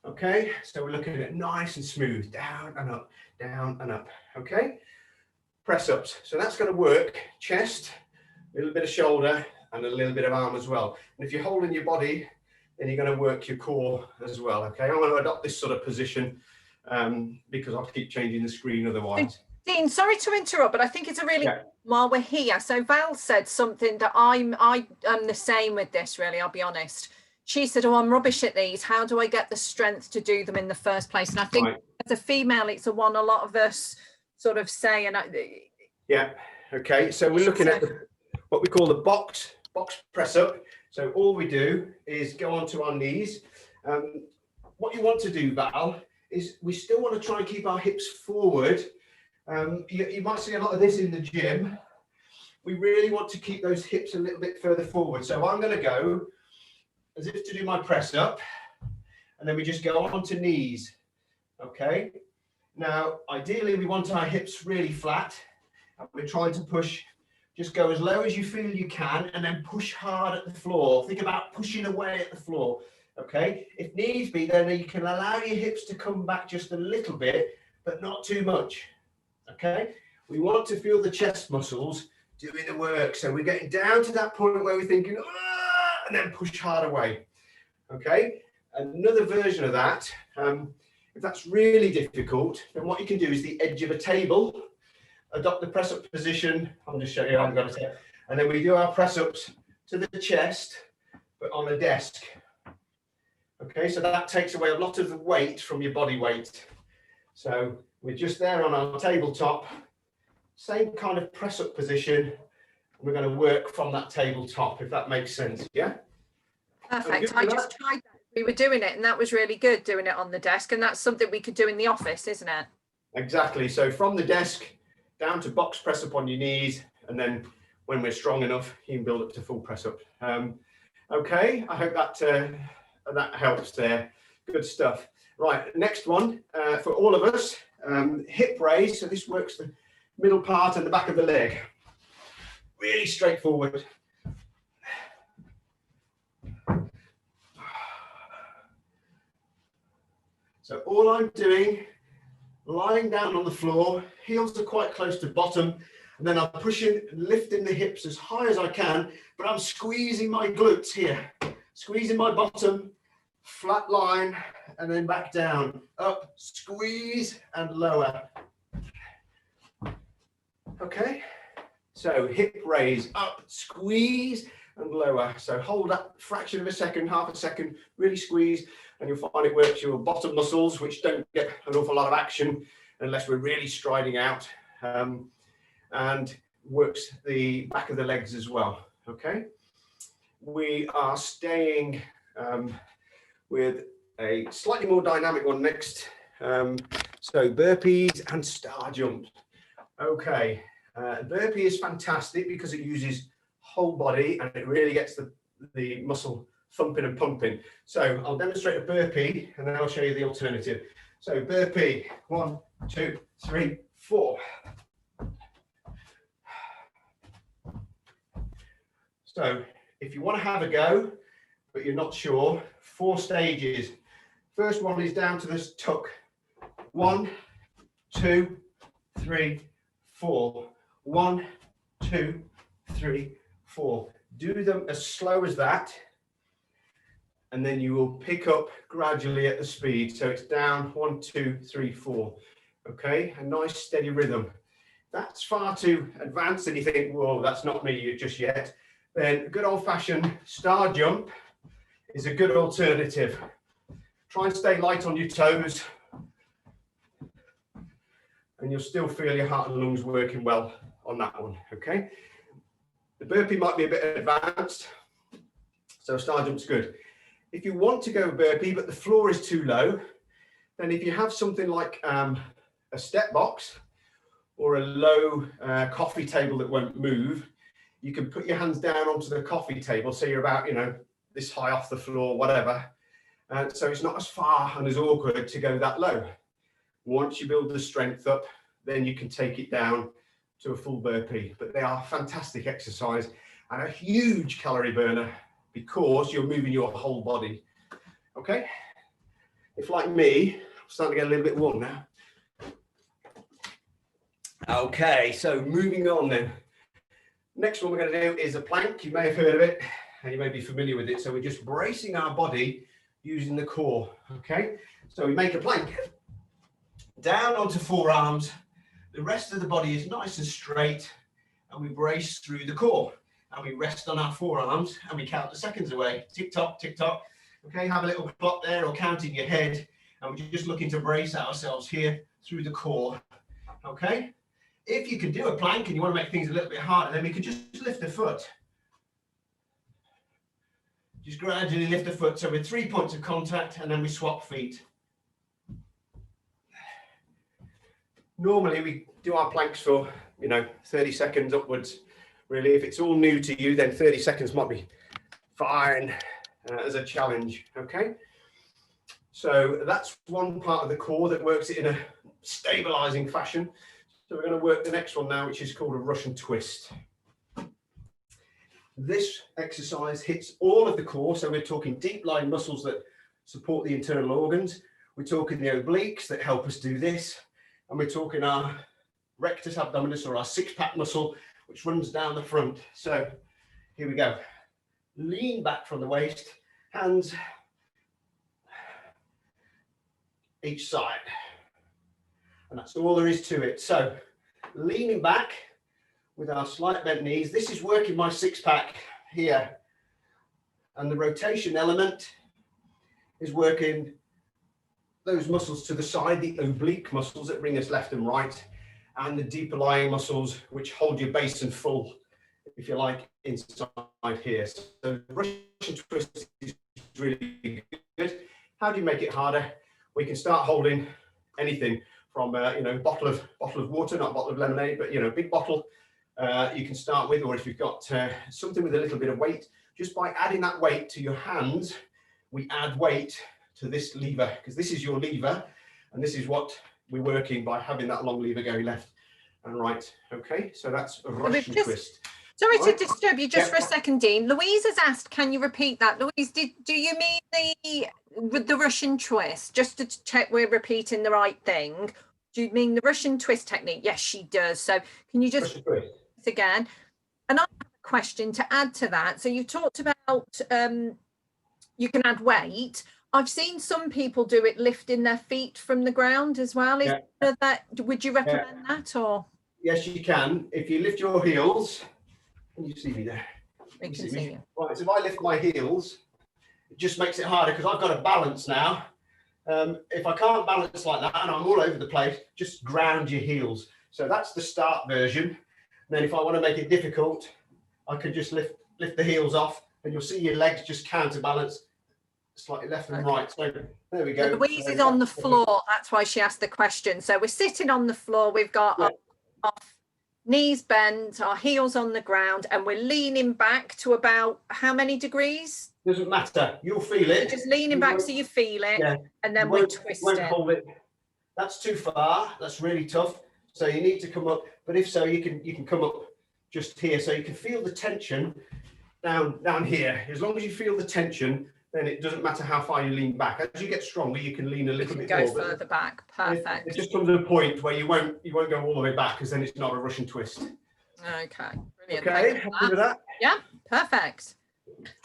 Okay, so we're looking at it nice and smooth, down and up, down and up. Okay, press ups. So that's going to work chest, a little bit of shoulder, and a little bit of arm as well. And if you're holding your body, then you're going to work your core as well. Okay, I'm going to adopt this sort of position because I'll keep changing the screen otherwise. Dean, sorry to interrupt, but I think it's a really, while we're here, so Val said something that I am the same with this, really, I'll be honest. She said, oh, I'm rubbish at these. How do I get the strength to do them in the first place? And I think as a female, it's a one a lot of us sort of say. And yeah, okay, so we're looking at what we call the box press up. So all we do is go onto our knees. What you want to do, Val, is we still want to try and keep our hips forward. You might see a lot of this in the gym. We really want to keep those hips a little bit further forward. So I'm going to go as if to do my press up, and then we just go onto knees. Okay. Now, ideally, we want our hips really flat, and we're trying to push. Just go as low as you feel you can, and then push hard at the floor. Think about pushing away at the floor. Okay. If needs be, then you can allow your hips to come back just a little bit, but not too much. Okay. We want to feel the chest muscles doing the work. So we're getting down to that point where we're thinking, ah, and then push hard away. Okay. Another version of that, if that's really difficult, then what you can do is the edge of a table. Adopt the press up position. I'm just showing you how I'm going to say it. And then we do our press ups to the chest, but on a desk. Okay, so that takes away a lot of the weight from your body weight. So we're just there on our tabletop, same kind of press up position. We're going to work from that tabletop, if that makes sense. Yeah. Perfect. I just tried that. We were doing it, and that was really good, doing it on the desk. And that's something we could do in the office, isn't it? Exactly. So from the desk down to box press up on your knees, and then when we're strong enough, you can build up to full press up. Okay, I hope that that helps there. Good stuff. Right, next one for all of us, hip raise. So this works the middle part and the back of the leg. Really straightforward. So all I'm doing, lying down on the floor, heels are quite close to bottom, and then I'm pushing, lifting the hips as high as I can, but I'm squeezing my glutes here, squeezing my bottom, flat line, and then back down, up, squeeze, and lower. Okay, so hip raise, up, squeeze, and lower. So hold that fraction of a second, half a second, really squeeze, and you'll find it works your bottom muscles, which don't get an awful lot of action unless we're really striding out, and works the back of the legs as well. Okay, we are staying with a slightly more dynamic one next. So burpees and star jumps. Okay, burpee is fantastic because it uses whole body and it really gets the muscle thumping and pumping. So I'll demonstrate a burpee and then I'll show you the alternative. So burpee, 1, 2, 3, 4. So if you want to have a go, but you're not sure, 4 stages. First one is down to this tuck. 1, 2, 3, 4. 1, 2, 3, 4. Do them as slow as that, and then you will pick up gradually at the speed. So it's down 1, 2, 3, 4. Okay, a nice steady rhythm. That's far too advanced and you think, whoa, that's not me just yet. Then good old-fashioned star jump is a good alternative. Try and stay light on your toes, and you'll still feel your heart and lungs working well on that one. Okay, the burpee might be a bit advanced, so star jump's good. If you want to go burpee but the floor is too low, then if you have something like a step box or a low coffee table that won't move, you can put your hands down onto the coffee table, so you're about, you know, this high off the floor, whatever. So it's not as far and as awkward to go that low. Once you build the strength up, then you can take it down to a full burpee. But they are fantastic exercise and a huge calorie burner because you're moving your whole body. Okay, if like me, I'm starting to get a little bit warm now. Okay, so moving on then. Next one we're going to do is a plank. You may have heard of it and you may be familiar with it. So we're just bracing our body using the core. Okay, so we make a plank down onto forearms. The rest of the body is nice and straight and we brace through the core and we rest on our forearms and we count the seconds away. Tick tock, tick tock. Okay, have a little clock there or count in your head, and we're just looking to brace ourselves here through the core. Okay, if you can do a plank and you want to make things a little bit harder, then we can just lift the foot. Just gradually lift the foot. So with 3 points of contact, and then we swap feet. Normally we do our planks for, you know, 30 seconds upwards. Really, if it's all new to you, then 30 seconds might be fine as a challenge. Okay, so that's one part of the core that works it in a stabilizing fashion. So we're going to work the next one now, which is called a Russian twist. This exercise hits all of the core. So we're talking deep lying muscles that support the internal organs. We're talking the obliques that help us do this. And we're talking our rectus abdominis, or our six-pack muscle, which runs down the front. So here we go. Lean back from the waist, hands each side. And that's all there is to it. So leaning back with our slight bent knees. This is working my six-pack here. And the rotation element is working those muscles to the side, the oblique muscles that bring us left and right, and the deeper lying muscles which hold your basin full, if you like, inside here. So the Russian twist is really good. How do you make it harder? We can start holding anything from you know, bottle of water, not a bottle of lemonade, but you know, big bottle you can start with, or if you've got something with a little bit of weight, just by adding that weight to your hands, we add weight to this lever, because this is your lever, and this is what we're working by having that long lever going left and right. Okay, so that's a Russian twist. Sorry to disturb you just for a second, Dean. Louise has asked, can you repeat that? Louise, do you mean the Russian twist? Just to check we're repeating the right thing. Do you mean the Russian twist technique? Yes, she does. So can you just again? And I have a question to add to that. So you talked about you can add weight. I've seen some people do it lifting their feet from the ground as well. Is that, would you recommend that, or? Yes, you can. If you lift your heels, can you see me there? We can see you. Right, so if I lift my heels, it just makes it harder because I've got to balance now. If I can't balance like that and I'm all over the place, just ground your heels. So that's the start version. And then if I want to make it difficult, I can just lift the heels off, and you'll see your legs just counterbalance slightly left and right. So there we go. So Louise is on the floor. That's why she asked the question. So we're sitting on the floor. We've got our knees bent, our heels on the ground, and we're leaning back to about how many degrees? Doesn't matter. You'll feel it. You're just leaning back so you feel it, and then we're twisting. Hold it. That's too far. That's really tough. So you need to come up. But if so, you can come up just here, so you can feel the tension down here. As long as you feel the tension, then it doesn't matter how far you lean back. As you get stronger, you can lean a little bit more. Go further back. Perfect. It just comes to a point where you won't go all the way back, because then it's not a Russian twist. Okay. Brilliant. Okay. Happy with that? Yeah. Perfect.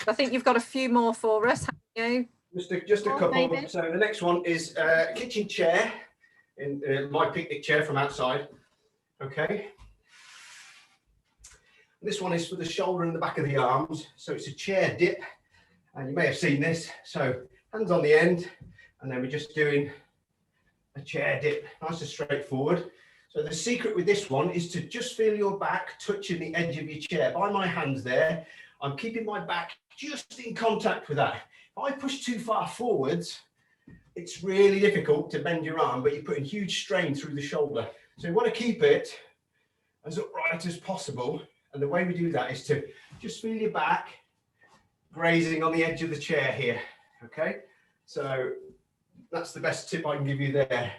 I think you've got a few more for us, haven't you? Just a couple. Maybe. So the next one is a kitchen chair, in my picnic chair from outside. Okay. This one is for the shoulder and the back of the arms. So it's a chair dip, and you may have seen this. So hands on the end, and then we're just doing a chair dip, nice and straightforward. So the secret with this one is to just feel your back touching the edge of your chair. By my hands there, I'm keeping my back just in contact with that. If I push too far forwards, it's really difficult to bend your arm, but you're putting huge strain through the shoulder. So you want to keep it as upright as possible. And the way we do that is to just feel your back grazing on the edge of the chair here. Okay, so that's the best tip I can give you there.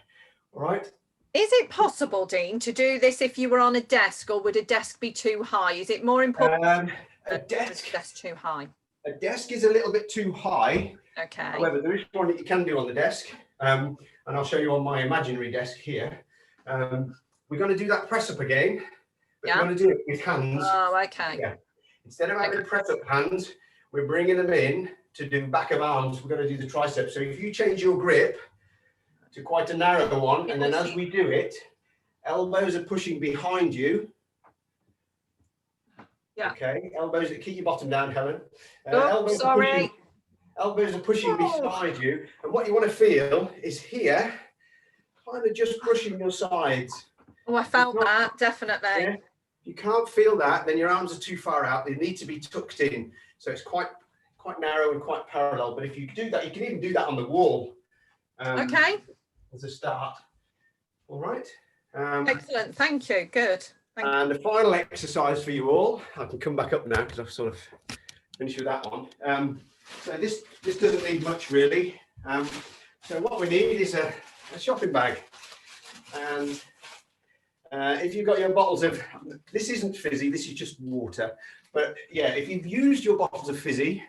All right. Is it possible, Dean, to do this if you were on a desk, or would a desk be too high? Is it more important A desk too high? A desk is a little bit too high. Okay. However, there is one that you can do on the desk, and I'll show you on my imaginary desk here. We're going to do that press up again, but we're going to do it with hands. Oh, okay. Yeah. Instead of having press up hands, we're bringing them in to do back of arms. We're going to do the triceps. So if you change your grip to quite a narrow one, and then as we do it, elbows are pushing behind you. Yeah. Okay. Elbows, keep your bottom down, Helen. Elbows are pushing beside you, and what you want to feel is here, kind of just brushing your sides. Oh, I felt that, definitely. Yeah, you can't feel that, then your arms are too far out. They need to be tucked in, so it's quite narrow and quite parallel. But if you do that, you can even do that on the wall. Okay. As a start. All right. Excellent. Thank you. Good. And the final exercise for you all, I can come back up now because I've sort of finished with that one. So this doesn't need much really. So what we need is a shopping bag. And if you've got your bottles of, this isn't fizzy, this is just water. But yeah, if you've used your bottles of fizzy,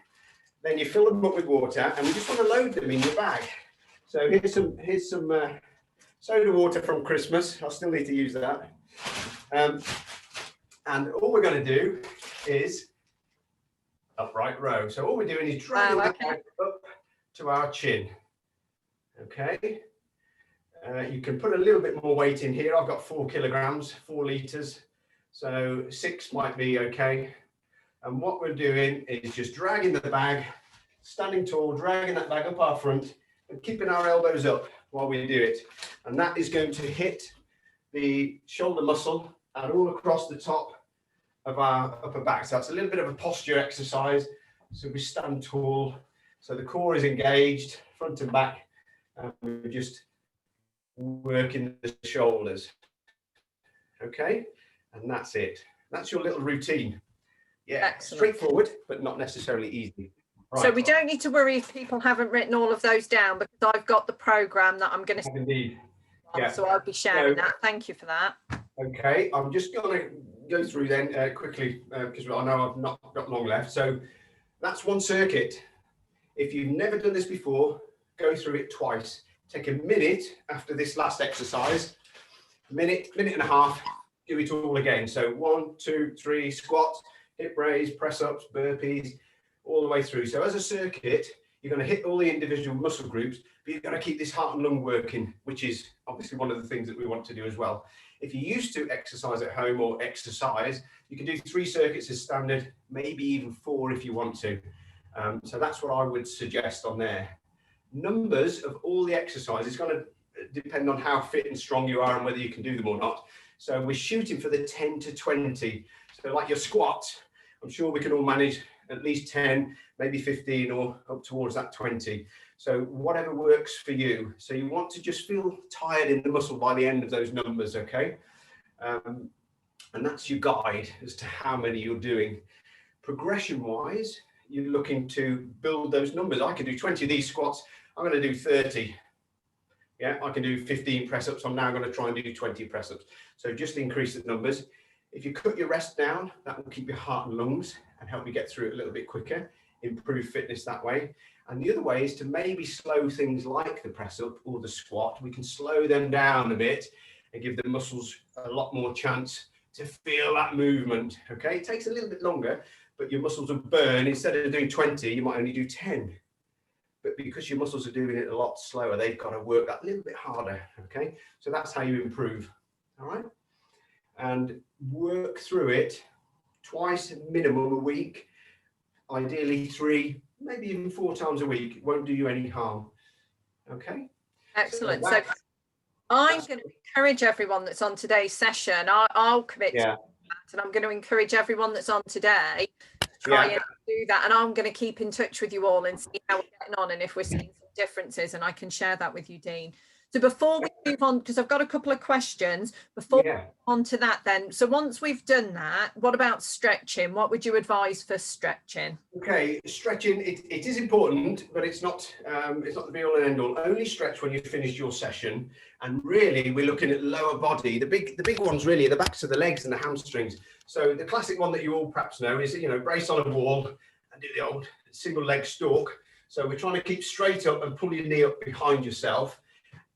then you fill them up with water, and we just want to load them in your bag. So here's some soda water from Christmas. I'll still need to use that. And all we're going to do is upright row. So all we're doing is dragging that bag up to our chin. Okay. You can put a little bit more weight in here. I've got 4 kilograms, 4 litres. So 6 might be okay. And what we're doing is just dragging the bag, standing tall, dragging that bag up our front and keeping our elbows up while we do it. And that is going to hit the shoulder muscle and all across the top of our upper back. So that's a little bit of a posture exercise. So we stand tall. So the core is engaged, front and back. And we're just working the shoulders. Okay, and that's it. That's your little routine. Yeah, excellent. Straightforward, but not necessarily easy. Right. So we don't need to worry if people haven't written all of those down, because I've got the program that I'm going to. Indeed. Yeah. So I'll be sharing that. Thank you for that. Okay, I'm just going to go through then quickly because I know I've not got long left. So that's one circuit. If you've never done this before, go through it twice. Take a minute after this last exercise, minute and a half, do it all again. So 1, 2, 3, squats, hip raise, press ups, burpees, all the way through. So as a circuit, you're going to hit all the individual muscle groups, but you've got to keep this heart and lung working, which is obviously one of the things that we want to do as well. If you used to exercise at home or exercise, you can do 3 circuits as standard, maybe even 4 if you want to. So that's what I would suggest on there. Numbers of all the exercises is going to depend on how fit and strong you are and whether you can do them or not. So we're shooting for the 10 to 20. So like your squats, I'm sure we can all manage at least 10, maybe 15 or up towards that 20. So whatever works for you. So you want to just feel tired in the muscle by the end of those numbers, okay? And that's your guide as to how many you're doing. Progression-wise, you're looking to build those numbers. I can do 20 of these squats. I'm going to do 30. Yeah, I can do 15 press-ups. I'm now going to try and do 20 press-ups. So just increase the numbers. If you cut your rest down, that will keep your heart and lungs and help you get through it a little bit quicker, improve fitness that way. And the other way is to maybe slow things like the press-up or the squat. We can slow them down a bit and give the muscles a lot more chance to feel that movement. Okay, it takes a little bit longer, but your muscles will burn. Instead of doing 20, you might only do 10. But because your muscles are doing it a lot slower, they've got to work that little bit harder. Okay, so that's how you improve. All right, and work through it twice minimum a week, ideally 3, maybe even 4 times a week. It won't do you any harm. Okay, excellent. So I'm going to encourage everyone that's on today's session. I'll commit to that, and I'm going to encourage everyone that's on today to try and do that. And I'm going to keep in touch with you all and see how we're getting on and if we're seeing some difference is, and I can share that with you, Dean. So before we move on, because I've got a couple of questions before we move on to that then. So once we've done that, what about stretching? What would you advise for stretching? Okay, stretching, it is important, but it's not the be all and end all. Only stretch when you've finished your session. And really, we're looking at lower body. The big ones really are the backs of the legs and the hamstrings. So the classic one that you all perhaps know is, brace on a wall and do the old single leg stalk. So we're trying to keep straight up and pull your knee up behind yourself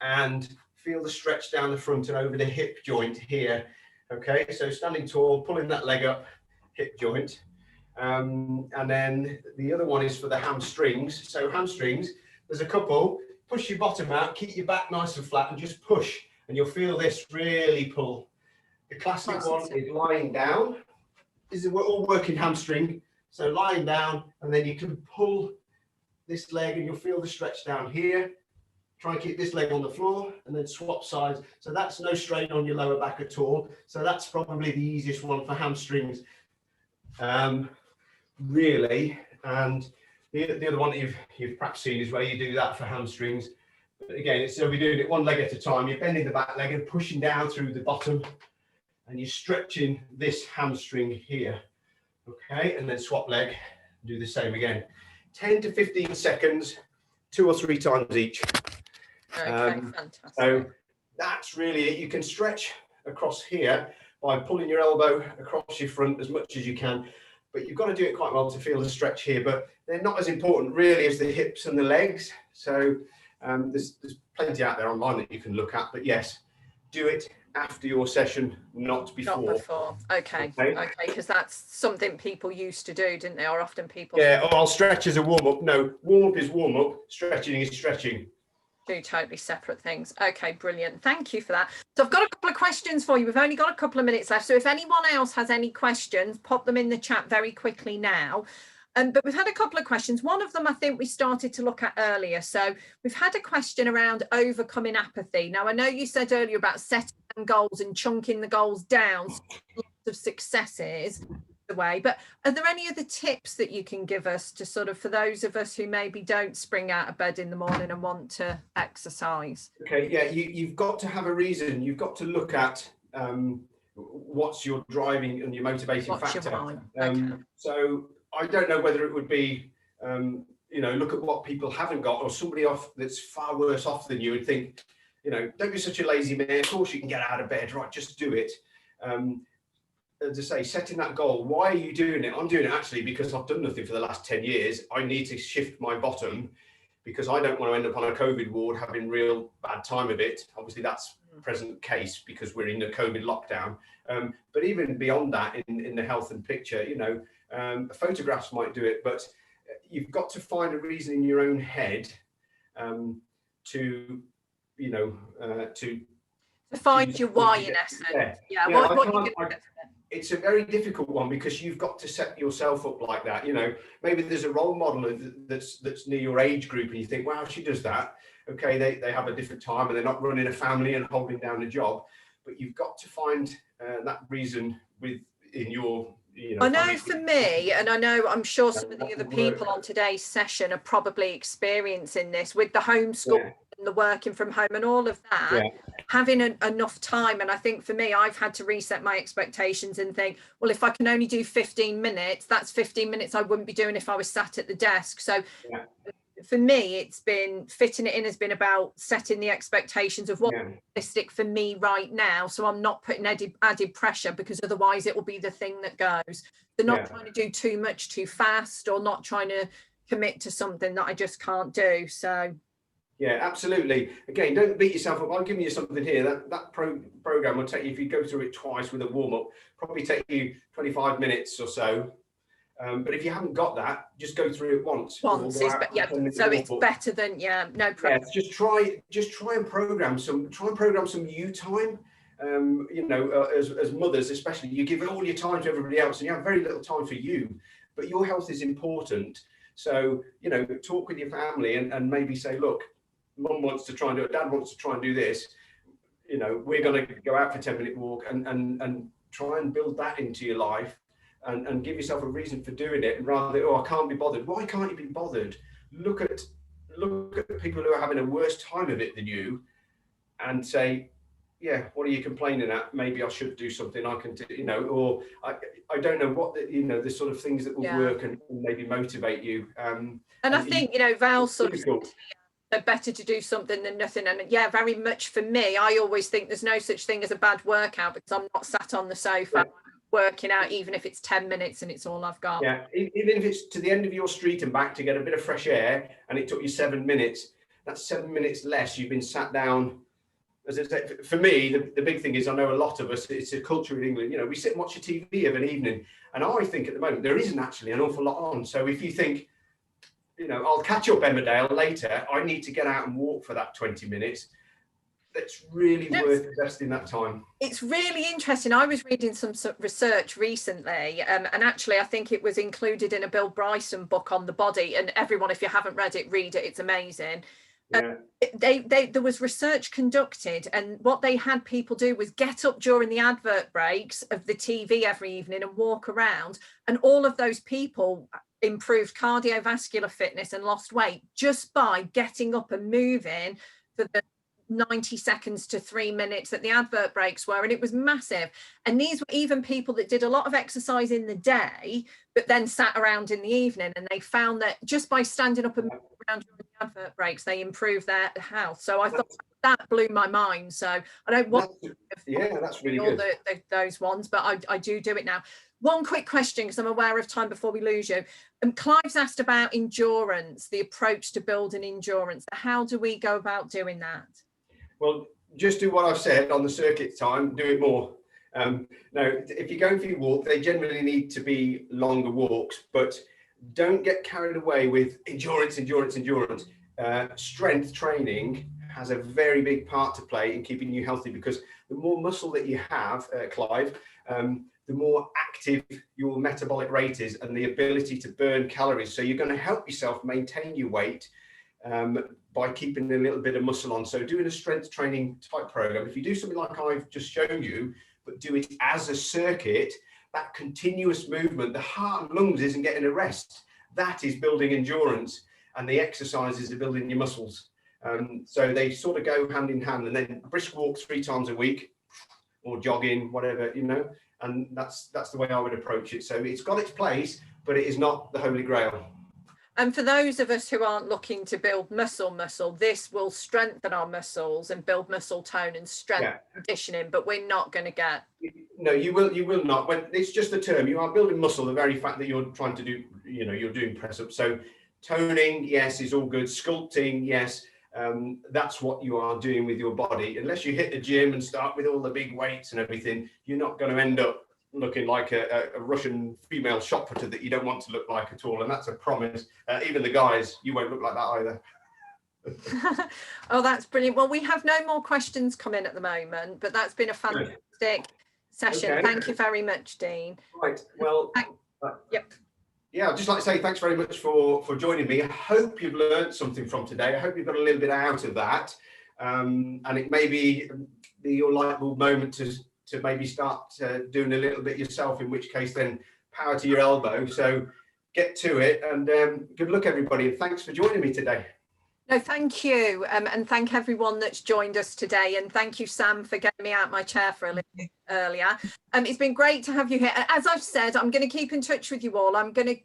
and feel the stretch down the front and over the hip joint here. Okay, so standing tall, pulling that leg up, hip joint. And then the other one is for the hamstrings. So hamstrings, there's a couple. Push your bottom out, keep your back nice and flat, and just push. And you'll feel this really pull. The classic one is lying down. We're all working hamstring. So lying down, and then you can pull this leg, and you'll feel the stretch down here. Try and keep this leg on the floor, and then swap sides. So that's no strain on your lower back at all. So that's probably the easiest one for hamstrings. Really, and the other one that you've perhaps seen is where you do that for hamstrings. But again, so we're doing it one leg at a time. You're bending the back leg and pushing down through the bottom, and you're stretching this hamstring here. Okay, and then swap leg, do the same again. 10 to 15 seconds, 2 or 3 times each. Okay, fantastic. So that's really it. You can stretch across here by pulling your elbow across your front as much as you can. But you've got to do it quite well to feel the stretch here, but they're not as important really as the hips and the legs. So there's plenty out there online that you can look at, but yes, do it after your session, not before. Not before. Okay, because that's something people used to do, didn't they? Or often people. Yeah, I'll stretch as a warm-up. No, warm-up is warm-up, stretching is stretching. Two totally separate things. Okay, brilliant. Thank you for that. So I've got a couple of questions for you. We've only got a couple of minutes left. So if anyone else has any questions, pop them in the chat very quickly now. But we've had a couple of questions. One of them I think we started to look at earlier. So we've had a question around overcoming apathy. Now, I know you said earlier about setting goals and chunking the goals down, so lots of successes away, but are there any other tips that you can give us to sort of, for those of us who maybe don't spring out of bed in the morning and want to exercise? Okay, yeah, you've got to have a reason. You've got to look at what's your driving and your motivating factor. So I don't know whether it would be look at what people haven't got, or somebody off that's far worse off than you, and think, don't be such a lazy man, of course you can get out of bed, right, just do it. As I say, setting that goal. Why are you doing it? I'm doing it actually because I've done nothing for the last 10 years. I need to shift my bottom because I don't want to end up on a COVID ward having real bad time of it. Obviously that's present case because we're in the COVID lockdown. But even beyond that, in the health and picture, photographs might do it, but you've got to find a reason in your own head to find your why in essence. It's a very difficult one because you've got to set yourself up like that. Maybe there's a role model that's near your age group and you think, wow, she does that. Okay, they have a different time and they're not running a family and holding down a job. But you've got to find that reason within your I know for me, and I'm sure some of the other people on today's session are probably experiencing this with the homeschool and the working from home and all of that, having enough time. And I think for me, I've had to reset my expectations and think, well, if I can only do 15 minutes, that's 15 minutes I wouldn't be doing if I was sat at the desk. So for me, it's been fitting it in has been about setting the expectations of what's realistic for me right now. So I'm not putting added pressure, because otherwise it will be the thing that goes. They're not trying to do too much too fast, or not trying to commit to something that I just can't do. So yeah, absolutely. Again, don't beat yourself up. I'm giving you something here. That program will take you, if you go through it twice with a warm-up, probably take you 25 minutes or so. But if you haven't got that, just go through it once. So it's better than no problem. Just try and program some you time. As mothers especially, you give all your time to everybody else and you have very little time for you, but your health is important. So talk with your family and maybe say, look, mum wants to try and do it, dad wants to try and do this, we're going to go out for a 10-minute walk and try and build that into your life. And give yourself a reason for doing it, and rather than, I can't be bothered. Why can't you be bothered? Look at look at the people who are having a worse time of it than you and say, yeah, what are you complaining at? Maybe I should do something I can do, or I don't know what the sort of things that will work and maybe motivate you. And I think, Val sort of said, better to do something than nothing. And yeah, very much for me, I always think there's no such thing as a bad workout because I'm not sat on the sofa working out, even if it's 10 minutes and it's all I've got. Yeah, even if it's to the end of your street and back to get a bit of fresh air and it took you 7 minutes, that's 7 minutes less you've been sat down. As I said, for me, the big thing is, I know a lot of us, it's a culture in England, we sit and watch a TV of an evening, and I think at the moment there isn't actually an awful lot on. So if you think, I'll catch up Emmerdale later, I need to get out and walk for that 20 minutes, it's really worth investing that time. It's really interesting. I was reading some research recently, and actually I think it was included in a Bill Bryson book on the body, and everyone, if you haven't read it, read it, it's amazing. Yeah. There was research conducted, and what they had people do was get up during the advert breaks of the TV every evening and walk around, and all of those people improved cardiovascular fitness and lost weight just by getting up and moving for the 90 seconds to 3 minutes that the advert breaks were, and it was massive. And these were even people that did a lot of exercise in the day but then sat around in the evening, and they found that just by standing up and moving around during the advert breaks they improved their health. So I thought that blew my mind. So I don't want that's really all good. those ones, but I do it now. One quick question, because I'm aware of time before we lose you. Clive's asked about endurance, the approach to building endurance. How do we go about doing that? Well, just do what I've said on the circuit time, do it more. Now, if you're going for your walk, they generally need to be longer walks, but don't get carried away with endurance. Strength training has a very big part to play in keeping you healthy, because the more muscle that you have, Clive, the more active your metabolic rate is and the ability to burn calories. So you're going to help yourself maintain your weight by keeping a little bit of muscle on. So doing a strength training type program, if you do something like I've just shown you, but do it as a circuit, that continuous movement, the heart and lungs isn't getting a rest. That is building endurance, and the exercises are building your muscles. So they sort of go hand in hand, and then brisk walk 3 times a week, or jogging, whatever, and that's the way I would approach it. So it's got its place, but it is not the holy grail. And for those of us who aren't looking to build muscle, this will strengthen our muscles and build muscle tone and strength conditioning, but we're not going to get... No, you will not. When it's just a term, you are building muscle, the very fact that you're trying to do, you're doing press up. So toning, yes, is all good. Sculpting, yes, that's what you are doing with your body. Unless you hit the gym and start with all the big weights and everything, you're not going to end up looking like a Russian female shot putter that you don't want to look like at all. And that's a promise. Even the guys, you won't look like that either. Oh, that's brilliant. Well, we have no more questions come in at the moment, but that's been a fantastic session. Okay. Thank you very much, Dean. Right. Well, yep. Yeah, I'd just like to say thanks very much for joining me. I hope you've learned something from today. I hope you've got a little bit out of that. And it may be your light bulb moment to maybe start doing a little bit yourself, in which case then power to your elbow. So get to it, and good luck, everybody. And thanks for joining me today. No, thank you. And thank everyone that's joined us today. And thank you, Sam, for getting me out my chair for a little bit earlier. It's been great to have you here. As I've said, I'm going to keep in touch with you all. I'm going to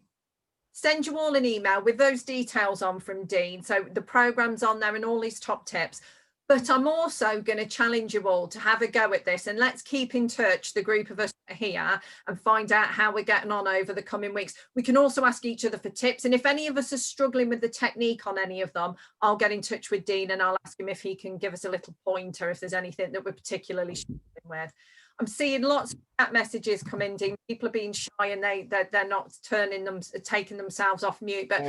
send you all an email with those details on from Dean. So the program's on there and all his top tips. But I'm also going to challenge you all to have a go at this, and let's keep in touch, the group of us here, and find out how we're getting on over the coming weeks. We can also ask each other for tips, and if any of us are struggling with the technique on any of them, I'll get in touch with Dean and I'll ask him if he can give us a little pointer if there's anything that we're particularly struggling with. I'm seeing lots of chat messages come in, Dean. People are being shy and they're not taking themselves off mute. But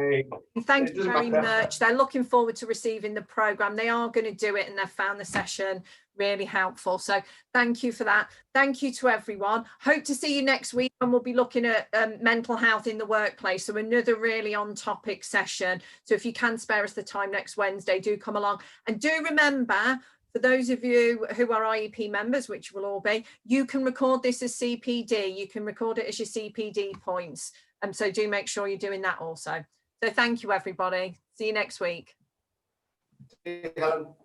thank you very much. They're looking forward to receiving the programme. They are going to do it, and they've found the session really helpful. So thank you for that. Thank you to everyone. Hope to see you next week, and we'll be looking at mental health in the workplace. So another really on topic session. So if you can spare us the time next Wednesday, do come along. And do remember, for those of you who are IEP members, which will all be, you can record this as CPD. You can record it as your CPD points. So do make sure you're doing that also. So thank you, everybody. See you next week. See you, Helen.